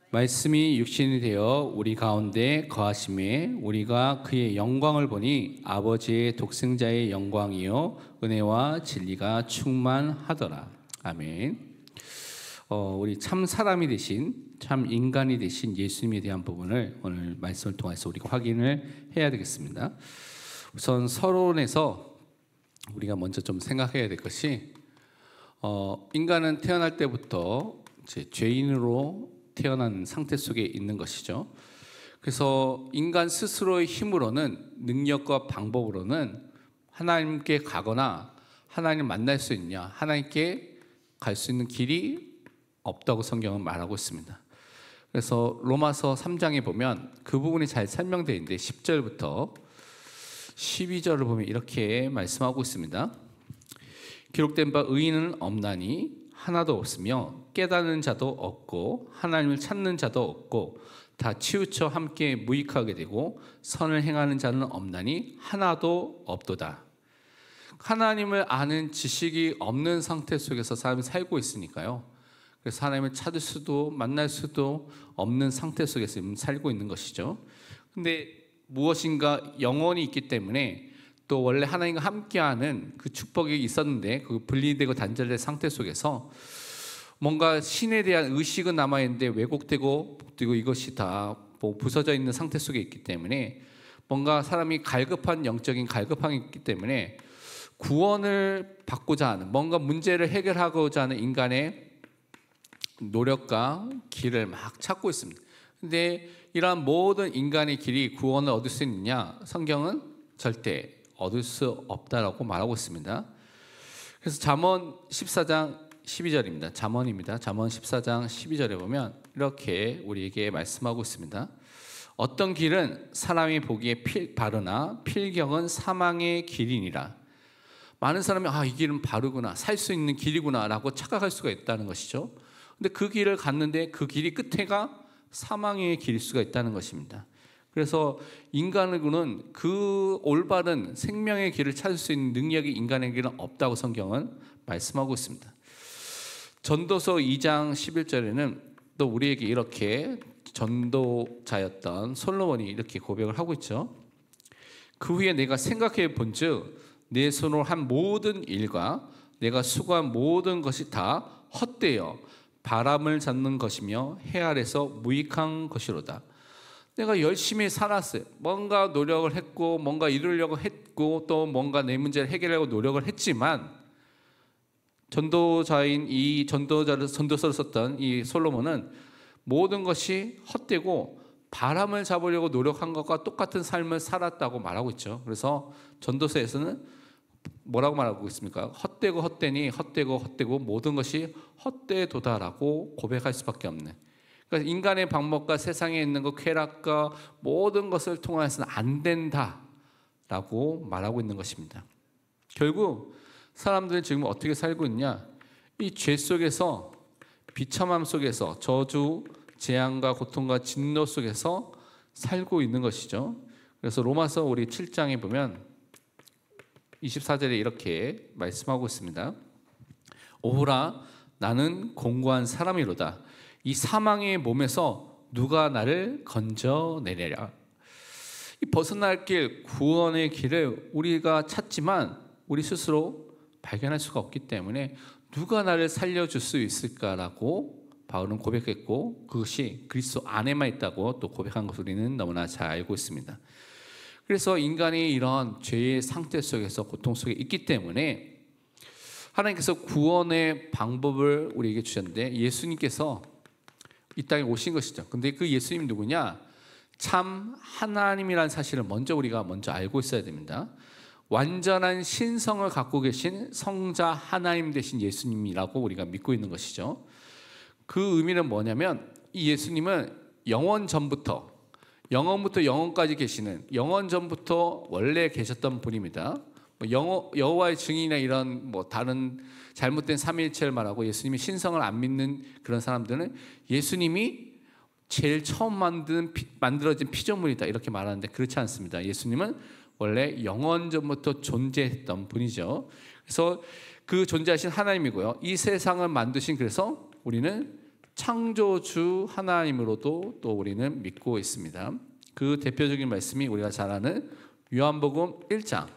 말씀이 육신이 되어 우리 가운데 거하심에 우리가 그의 영광을 보니 아버지의 독생자의 영광이요 은혜와 진리가 충만하더라. 아멘. 우리 참 사람이 되신, 참 인간이 되신 예수님에 대한 부분을 오늘 말씀을 통해서 우리가 확인을 해야 되겠습니다. 우선 서론에서 우리가 먼저 좀 생각해야 될 것이, 인간은 태어날 때부터 죄인으로 태어난 상태 속에 있는 것이죠. 그래서 인간 스스로의 힘으로는, 능력과 방법으로는 하나님께 가거나 하나님을 만날 수 있냐, 하나님께 갈 수 있는 길이 없다고 성경은 말하고 있습니다. 그래서 로마서 3장에 보면 그 부분이 잘 설명되어 있는데 10절부터 12절을 보면 이렇게 말씀하고 있습니다. 기록된 바 의인은 없나니 하나도 없으며 깨닫는 자도 없고 하나님을 찾는 자도 없고 다 치우쳐 함께 무익하게 되고 선을 행하는 자는 없나니 하나도 없도다. 하나님을 아는 지식이 없는 상태 속에서 사람이 살고 있으니까요. 그래서 하나님을 찾을 수도 만날 수도 없는 상태 속에서 살고 있는 것이죠. 근데 무엇인가 영혼이 있기 때문에, 또 원래 하나님과 함께하는 그 축복이 있었는데 그 분리되고 단절된 상태 속에서 뭔가 신에 대한 의식은 남아있는데 왜곡되고 그리고 이것이 다 부서져 있는 상태 속에 있기 때문에, 뭔가 사람이 갈급한 영적인 갈급함이 있기 때문에 구원을 받고자 하는, 뭔가 문제를 해결하고자 하는 인간의 노력과 길을 막 찾고 있습니다. 근데 이러한 모든 인간의 길이 구원을 얻을 수 있느냐? 성경은 절대 얻을 수 없다라고 말하고 있습니다. 그래서 잠언 14장 12절입니다. 잠언입니다. 잠언 14장 12절에 보면 이렇게 우리에게 말씀하고 있습니다. 어떤 길은 사람이 보기에 바르나 필경은 사망의 길이니라. 많은 사람이 이 길은 바르구나, 살 수 있는 길이구나 라고 착각할 수가 있다는 것이죠. 근데 그 길을 갔는데 그 길이 끝에가 사망의 길일 수가 있다는 것입니다. 그래서 인간은 그 올바른 생명의 길을 찾을 수 있는 능력이 인간에게는 없다고 성경은 말씀하고 있습니다. 전도서 2장 11절에는 또 우리에게 이렇게 전도자였던 솔로몬이 이렇게 고백을 하고 있죠. 그 후에 내가 생각해 본즉 내 손으로 한 모든 일과 내가 수고한 모든 것이 다 헛되어 바람을 잡는 것이며 해 아래서 무익한 것이로다. 내가 열심히 살았어요. 뭔가 노력을 했고 뭔가 이루려고 했고 또 뭔가 내 문제를 해결하려고 노력을 했지만, 전도자인 이 전도서를 썼던 이 솔로몬은 모든 것이 헛되고 바람을 잡으려고 노력한 것과 똑같은 삶을 살았다고 말하고 있죠. 그래서 전도서에서는 뭐라고 말하고 있습니까? 헛되고 헛되니 헛되고 헛되고 모든 것이 헛되도다라고 고백할 수밖에 없는, 그러니까 인간의 방법과 세상에 있는 것, 쾌락과 모든 것을 통해서는 안 된다라고 말하고 있는 것입니다. 결국 사람들은 지금 어떻게 살고 있냐? 이 죄 속에서, 비참함 속에서, 저주, 재앙과 고통과 진노 속에서 살고 있는 것이죠. 그래서 로마서 우리 7장에 보면 24절에 이렇게 말씀하고 있습니다. 오호라 나는 공고한 사람이로다. 이 사망의 몸에서 누가 나를 건져내리랴. 이 벗어날 길, 구원의 길을 우리가 찾지만 우리 스스로 발견할 수가 없기 때문에 누가 나를 살려줄 수 있을까라고 바울은 고백했고, 그것이 그리스도 안에만 있다고 또 고백한 것을 우리는 너무나 잘 알고 있습니다. 그래서 인간이 이런 죄의 상태 속에서, 고통 속에 있기 때문에 하나님께서 구원의 방법을 우리에게 주셨는데, 예수님께서 이 땅에 오신 것이죠. 근데 그 예수님이 누구냐? 참 하나님이라는 사실을 우리가 먼저 알고 있어야 됩니다. 완전한 신성을 갖고 계신 성자 하나님 되신 예수님이라고 우리가 믿고 있는 것이죠. 그 의미는 뭐냐면, 이 예수님은 영원 전부터, 영원부터 영원까지 계시는, 영원 전부터 원래 계셨던 분입니다. 여호와의 증인이나 이런 다른 잘못된 삼위일체를 말하고 예수님이 신성을 안 믿는 그런 사람들은 예수님이 제일 처음 만들어진 피조물이다 이렇게 말하는데, 그렇지 않습니다. 예수님은 원래 영원 전부터 존재했던 분이죠. 그래서 그 존재하신 하나님이고요. 이 세상을 만드신, 그래서 우리는 창조주 하나님으로도 또 우리는 믿고 있습니다. 그 대표적인 말씀이 우리가 잘 아는 요한복음 1장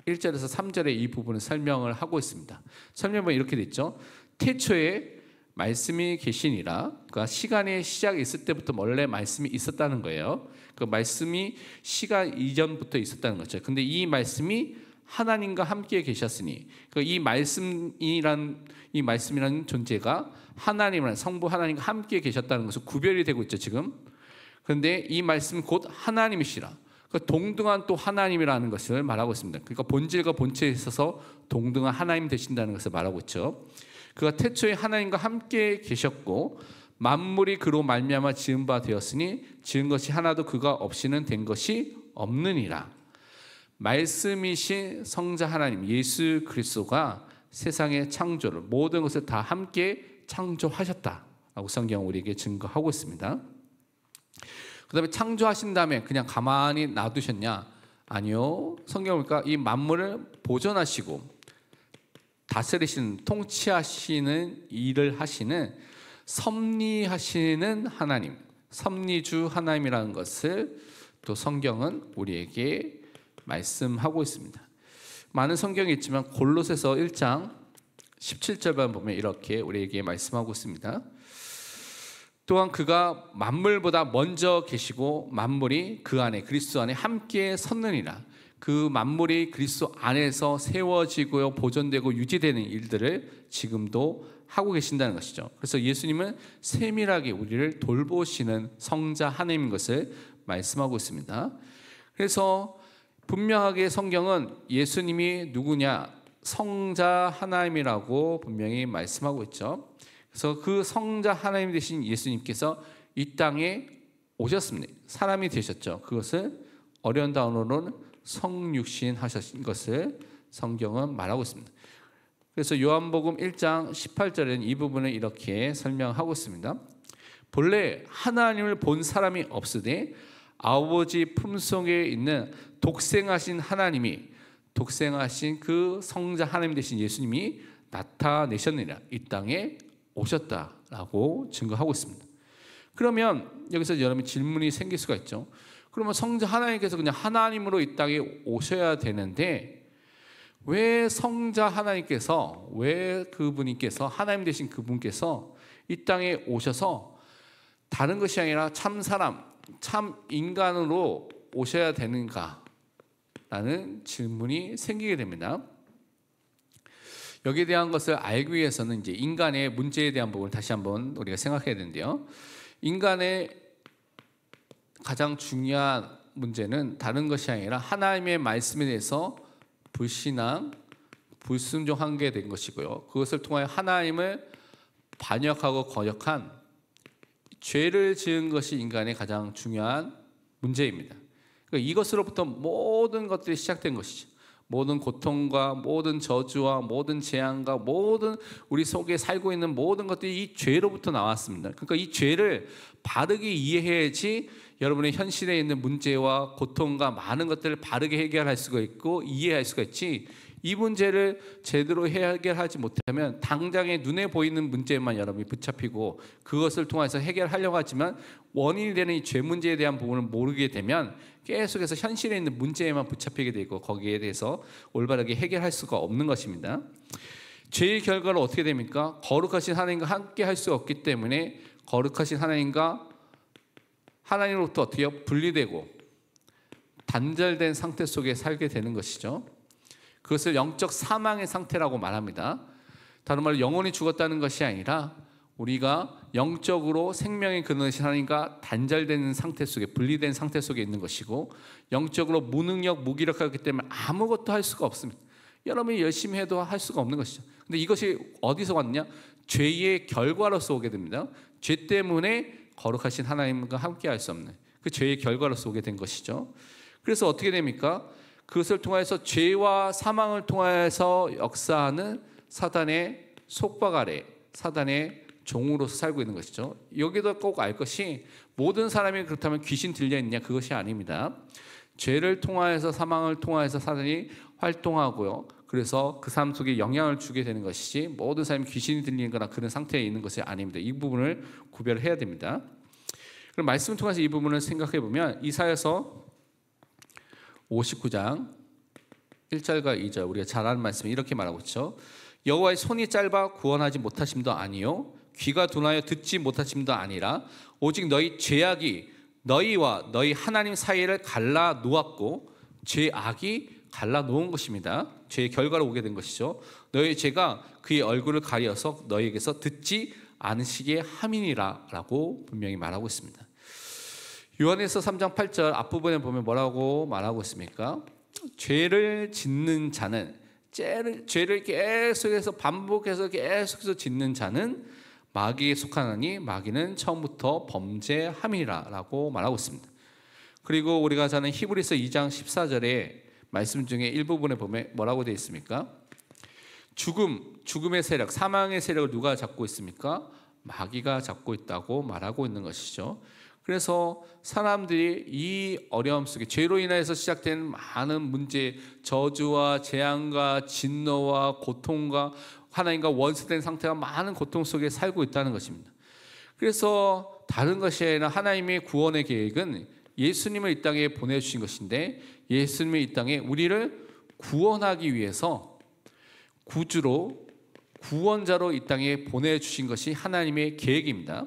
1절에서 3절의 이 부분을 설명을 하고 있습니다. 설명은 이렇게 됐죠. 태초에 말씀이 계시니라. 그러니까 시간의 시작이 있을 때부터 원래 말씀이 있었다는 거예요. 그 말씀이 시간 이전부터 있었다는 거죠. 근데 이 말씀이 하나님과 함께 계셨으니, 이 말씀이란 존재가 하나님이란 성부 하나님과 함께 계셨다는 것은 구별이 되고 있죠 지금. 그런데 이 말씀 곧 하나님이시라. 동등한 또 하나님이라는 것을 말하고 있습니다. 그러니까 본질과 본체에 있어서 동등한 하나님 되신다는 것을 말하고 있죠. 그가 태초에 하나님과 함께 계셨고 만물이 그로 말미암아 지은 바 되었으니 지은 것이 하나도 그가 없이는 된 것이 없느니라. 말씀이신 성자 하나님 예수 그리스도가 세상의 창조를 모든 것을 다 함께 창조하셨다라고 성경은 우리에게 증거하고 있습니다. 그 다음에 창조하신 다음에 그냥 가만히 놔두셨냐? 아니요. 성경을 보니까 이 만물을 보존하시고 다스리시는, 통치하시는 일을 하시는 섭리하시는 하나님, 섭리주 하나님이라는 것을 또 성경은 우리에게 말씀하고 있습니다. 많은 성경이 있지만 골로새서 1장 17절만 보면 이렇게 우리에게 말씀하고 있습니다. 또한 그가 만물보다 먼저 계시고 만물이 그 안에 그리스도 안에 함께 섰느니라. 그 만물이 그리스도 안에서 세워지고 보존되고 유지되는 일들을 지금도 하고 계신다는 것이죠. 그래서 예수님은 세밀하게 우리를 돌보시는 성자 하나님인 것을 말씀하고 있습니다. 그래서 분명하게 성경은 예수님이 누구냐? 성자 하나님이라고 분명히 말씀하고 있죠. 그래서 그 성자 하나님 되신 예수님께서 이 땅에 오셨습니다. 사람이 되셨죠. 그것을 어려운 단어로는 성육신 하신 것을 성경은 말하고 있습니다. 그래서 요한복음 1장 18절에는 이 부분을 이렇게 설명하고 있습니다. 본래 하나님을 본 사람이 없으되 아버지 품속에 있는 독생하신 하나님이, 독생하신 그 성자 하나님 되신 예수님이 나타내셨느니라. 이 땅에 오셨다라고 증거하고 있습니다. 그러면 여기서 여러분 질문이 생길 수가 있죠. 그러면 성자 하나님께서 그냥 하나님으로 이 땅에 오셔야 되는데 왜 성자 하나님께서, 왜 그분께서, 하나님 되신 그분께서 이 땅에 오셔서 다른 것이 아니라 참 사람, 참 인간으로 오셔야 되는가? 라는 질문이 생기게 됩니다. 여기에 대한 것을 알기 위해서는 이제 인간의 문제에 대한 부분을 다시 한번 우리가 생각해야 되는데요. 인간의 가장 중요한 문제는 다른 것이 아니라 하나님의 말씀에 대해서 불신앙, 불순종한 게 된 것이고요. 그것을 통하여 하나님을 반역하고 거역한 죄를 지은 것이 인간의 가장 중요한 문제입니다. 그러니까 이것으로부터 모든 것들이 시작된 것이죠. 모든 고통과 모든 저주와 모든 재앙과 모든 우리 속에 살고 있는 모든 것들이 이 죄로부터 나왔습니다. 그러니까 이 죄를 바르게 이해해야지 여러분의 현실에 있는 문제와 고통과 많은 것들을 바르게 해결할 수가 있고 이해할 수가 있지, 이 문제를 제대로 해결하지 못하면 당장에 눈에 보이는 문제만 여러분이 붙잡히고 그것을 통해서 해결하려고 하지만 원인이 되는 이 죄 문제에 대한 부분을 모르게 되면 계속해서 현실에 있는 문제에만 붙잡히게 되고 거기에 대해서 올바르게 해결할 수가 없는 것입니다. 죄의 결과는 어떻게 됩니까? 거룩하신 하나님과 함께 할 수 없기 때문에 거룩하신 하나님과 하나님으로부터 어떻게 분리되고 단절된 상태 속에 살게 되는 것이죠. 그것을 영적 사망의 상태라고 말합니다. 다른 말로 영혼이 죽었다는 것이 아니라 우리가 영적으로 생명의 근원이신 하나님과 단절되는 상태 속에, 분리된 상태 속에 있는 것이고 영적으로 무능력, 무기력하기 때문에 아무것도 할 수가 없습니다. 여러분이 열심히 해도 할 수가 없는 것이죠. 근데 이것이 어디서 왔느냐? 죄의 결과로서 오게 됩니다. 죄 때문에 거룩하신 하나님과 함께 할 수 없는 그 죄의 결과로서 오게 된 것이죠. 그래서 어떻게 됩니까? 그것을 통해서 죄와 사망을 통해서 역사하는 사단의 속박 아래, 사단의 종으로서 살고 있는 것이죠. 여기도 꼭 알 것이 모든 사람이 그렇다면 귀신 들려있냐? 그것이 아닙니다. 죄를 통하여서 사망을 통하여서 사단이 활동하고요. 그래서 그 삶 속에 영향을 주게 되는 것이지 모든 사람이 귀신이 들리는 거나 그런 상태에 있는 것이 아닙니다. 이 부분을 구별해야 됩니다. 그럼 말씀을 통해서 이 부분을 생각해 보면 이사야서 59장 1절과 2절 우리가 잘 아는 말씀이 이렇게 말하고 있죠. 여호와의 손이 짧아 구원하지 못하심도 아니요 귀가 둔하여 듣지 못하심도 아니라 오직 너희 죄악이 너희와 너희 하나님 사이를 갈라 놓았고 죄악이 갈라 놓은 것입니다. 죄의 결과로 오게 된 것이죠. 너희 죄가 그의 얼굴을 가려서 너희에게서 듣지 않으시게 함이니라 라고 분명히 말하고 있습니다. 요한에서 3장 8절 앞부분에 보면 뭐라고 말하고 있습니까? 죄를 짓는 자는 죄를 계속해서 반복해서 계속해서 짓는 자는 마귀에 속하나니 마귀는 처음부터 범죄함이라 라고 말하고 있습니다. 그리고 우리가 자는 히브리서 2장 14절에 말씀 중에 일부분에 보면 뭐라고 되어 있습니까? 죽음의 세력, 사망의 세력을 누가 잡고 있습니까? 마귀가 잡고 있다고 말하고 있는 것이죠. 그래서 사람들이 이 어려움 속에 죄로 인해서 시작된 많은 문제, 저주와 재앙과 진노와 고통과 하나님과 원수된 상태가 많은 고통 속에 살고 있다는 것입니다. 그래서 다른 것이 아니라 하나님의 구원의 계획은 예수님을 이 땅에 보내주신 것인데 예수님이 이 땅에 우리를 구원하기 위해서 구주로 구원자로 이 땅에 보내주신 것이 하나님의 계획입니다.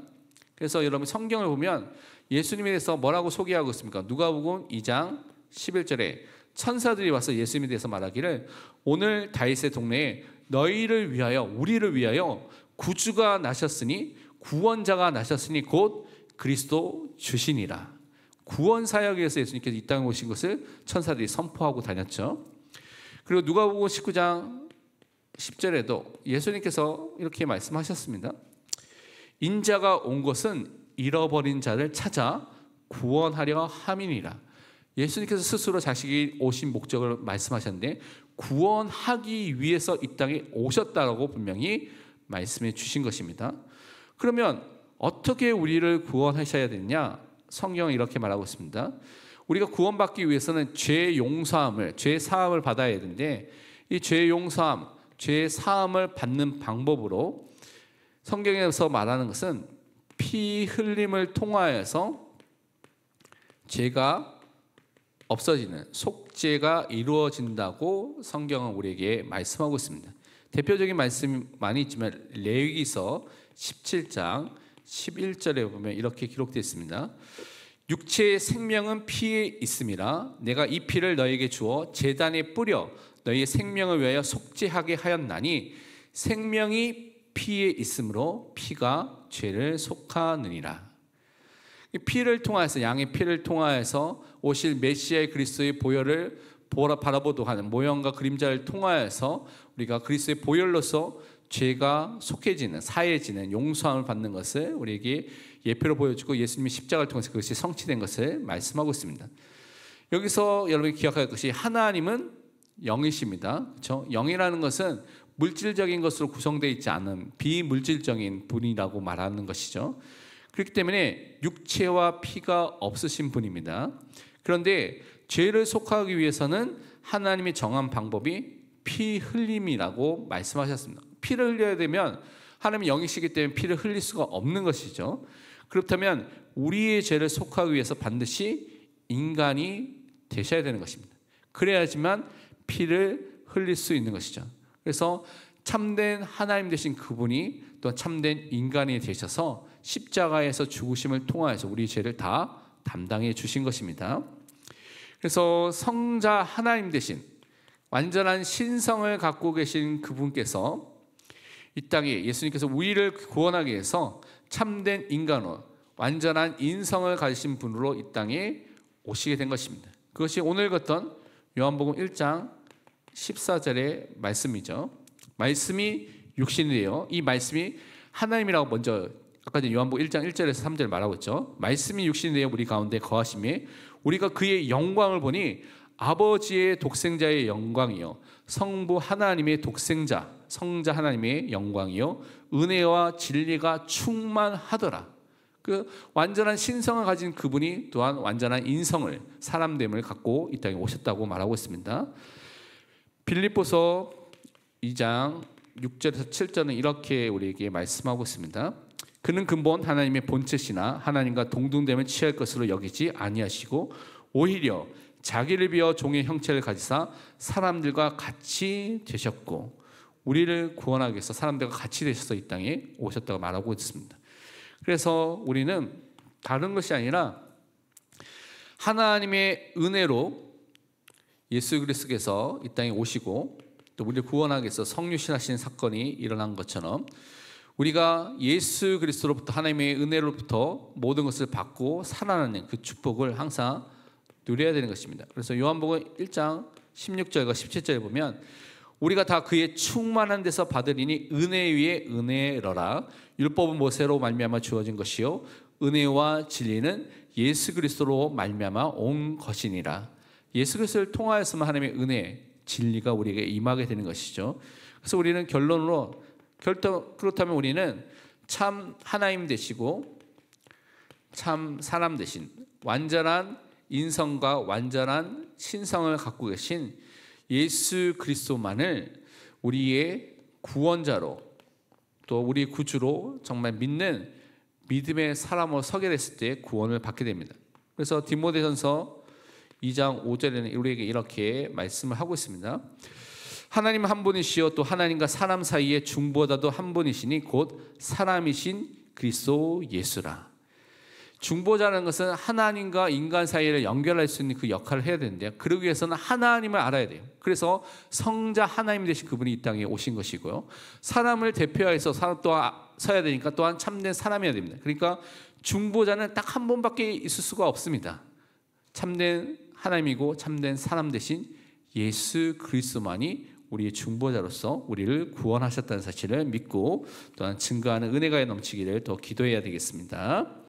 그래서 여러분 성경을 보면 예수님에 대해서 뭐라고 소개하고 있습니까? 누가복음 2장 11절에 천사들이 와서 예수님에 대해서 말하기를 오늘 다윗의 동네에 너희를 위하여 우리를 위하여 구주가 나셨으니 구원자가 나셨으니 곧 그리스도 주시니라. 구원 사역에 의해서 예수님께서 이 땅에 오신 것을 천사들이 선포하고 다녔죠. 그리고 누가복음 19장 10절에도 예수님께서 이렇게 말씀하셨습니다. 인자가 온 것은 잃어버린 자를 찾아 구원하려 함이니라. 예수님께서 스스로 자식이 오신 목적을 말씀하셨는데 구원하기 위해서 이 땅에 오셨다라고 분명히 말씀해 주신 것입니다. 그러면 어떻게 우리를 구원하셔야 되느냐? 성경은 이렇게 말하고 있습니다. 우리가 구원받기 위해서는 죄 용서함을, 죄 사함을 받아야 되는데 이 죄 용서함, 죄 사함을 받는 방법으로 성경에서 말하는 것은 피 흘림을 통하여서 죄가 없어지는 속죄가 이루어진다고 성경은 우리에게 말씀하고 있습니다. 대표적인 말씀이 많이 있지만 레위기서 17장 11절에 보면 이렇게 기록되어 있습니다. 육체의 생명은 피에 있음이라 내가 이 피를 너에게 주어 제단에 뿌려 너희의 생명을 위하여 속죄하게 하였나니 생명이 피에 있으므로 피가 죄를 속하느니라. 피를 통하여서 양의 피를 통하여서 오실 메시아의 그리스도의 보혈을 바라보도록 하는 모형과 그림자를 통하여서 우리가 그리스도의 보혈로서 죄가 속해지는 사해지는 용서함을 받는 것을 우리에게 예표로 보여주고 예수님이 십자가를 통해서 그것이 성취된 것을 말씀하고 있습니다. 여기서 여러분이 기억할 것이 하나님은 영이십니다. 그렇죠? 영이라는 것은 물질적인 것으로 구성되어 있지 않은 비물질적인 분이라고 말하는 것이죠. 그렇기 때문에 육체와 피가 없으신 분입니다. 그런데 죄를 속하기 위해서는 하나님이 정한 방법이 피 흘림이라고 말씀하셨습니다. 피를 흘려야 되면 하나님이 영이시기 때문에 피를 흘릴 수가 없는 것이죠. 그렇다면 우리의 죄를 속하기 위해서 반드시 인간이 되셔야 되는 것입니다. 그래야지만 피를 흘릴 수 있는 것이죠. 그래서 참된 하나님 되신 그분이 또 참된 인간이 되셔서 십자가에서 죽으심을 통하여서 우리 죄를 다 담당해 주신 것입니다. 그래서 성자 하나님 되신 완전한 신성을 갖고 계신 그분께서 이 땅에 예수님께서 우리를 구원하기 위해서 참된 인간으로 완전한 인성을 가지신 분으로 이 땅에 오시게 된 것입니다. 그것이 오늘 봤던 요한복음 1장 14절의 말씀이죠. 말씀이 육신이 되어 이 말씀이 하나님이라고 먼저 아까 전에 요한복음 1장 1절에서 3절 말하고 있죠. 말씀이 육신이 되어 우리 가운데 거하심에 우리가 그의 영광을 보니 아버지의 독생자의 영광이요 성부 하나님의 독생자 성자 하나님의 영광이요 은혜와 진리가 충만하더라. 그 완전한 신성을 가진 그분이 또한 완전한 인성을 사람됨을 갖고 이 땅에 오셨다고 말하고 있습니다. 빌립보서 2장 6절에서 7절은 이렇게 우리에게 말씀하고 있습니다. 그는 근본 하나님의 본체시나 하나님과 동등됨을 취할 것으로 여기지 아니하시고 오히려 자기를 비어 종의 형체를 가지사 사람들과 같이 되셨고, 우리를 구원하기 위해서 사람들과 같이 되셔서 이 땅에 오셨다고 말하고 있습니다. 그래서 우리는 다른 것이 아니라 하나님의 은혜로 예수 그리스도께서 이 땅에 오시고 또 우리를 구원하기 위해서 성육신하신 사건이 일어난 것처럼 우리가 예수 그리스도로부터 하나님의 은혜로부터 모든 것을 받고 살아나는 그 축복을 항상 누려야 되는 것입니다. 그래서 요한복음 1장 16절과 17절에 보면 우리가 다 그의 충만한 데서 받으리니 은혜 위에 은혜러라. 율법은 모세로 말미암아 주어진 것이요 은혜와 진리는 예수 그리스도로 말미암아 온 것이니라. 예수 그리스도를 통하여서만 하나님의 은혜, 진리가 우리에게 임하게 되는 것이죠. 그래서 우리는 결론으로 그렇다면 우리는 참 하나님 되시고 참 사람 되신 완전한 인성과 완전한 신성을 갖고 계신 예수 그리스도만을 우리의 구원자로 또 우리 구주로 정말 믿는 믿음의 사람으로 서게 됐을 때 구원을 받게 됩니다. 그래서 디모데전서 2장 5절에는 우리에게 이렇게 말씀을 하고 있습니다. 하나님 한 분이시요 또 하나님과 사람 사이의 중보자도 한 분이시니 곧 사람이신 그리스도 예수라. 중보자라는 것은 하나님과 인간 사이를 연결할 수 있는 그 역할을 해야 되는데요. 그러기 위해서는 하나님을 알아야 돼요. 그래서 성자 하나님 되신 그분이 이 땅에 오신 것이고요. 사람을 대표해서 사람 또한 서야 되니까 또한 참된 사람이어야 됩니다. 그러니까 중보자는 딱 한 번밖에 있을 수가 없습니다. 참된 하나님이고 참된 사람 되신 예수 그리스도만이 우리의 중보자로서 우리를 구원하셨다는 사실을 믿고 또한 증거하는 은혜가 넘치기를 더 기도해야 되겠습니다.